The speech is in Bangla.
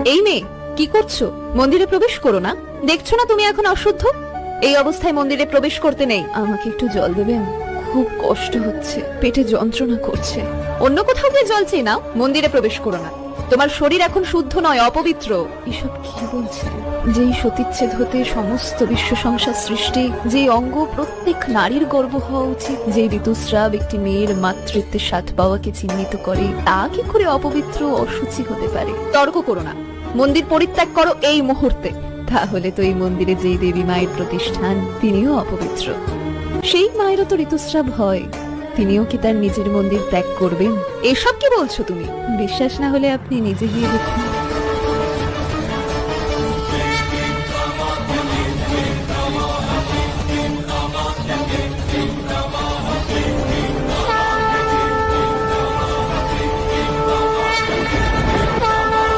এই মেয়ে, কি করছো? মন্দিরে প্রবেশ করো না। দেখছো না তুমি এখন অশুদ্ধ? এই অবস্থায় মন্দিরে প্রবেশ করতে নেই। আমাকে একটু জল দেবেন? খুব কষ্ট হচ্ছে, পেটে যন্ত্রণা করছে। অন্য কোথাও গিয়ে জল চেয়ে নাও, মন্দিরে প্রবেশ করো না। তোমার শরীর এখন শুদ্ধ নয়, অপবিত্র। এসব কি বলছে? যেই সতীচ্ছেদ হতে সমস্ত বিশ্ব সংসার সৃষ্টি, যে অঙ্গ প্রত্যেক নারীর গর্ব হওয়া উচিত, যে ঋতুস্রাব একটি মেয়ের মাতৃত্বের স্বাদ পাওয়াকে চিহ্নিত করে, তা কি করে অপবিত্র অসুচি হতে পারে? তর্ক করো না, মন্দির পরিত্যাগ করো এই মুহূর্তে। তাহলে তো এই মন্দিরে যেই দেবী মায়ের প্রতিষ্ঠান, তিনিও অপবিত্র। সেই মায়েরও তো ঋতুস্রাব হয়, তিনিও কি তার নিজের মন্দির ত্যাগ করবেন? এসব কি বলছো তুমি? বিশ্বাস না হলে আপনি নিজে গিয়ে দেখুন।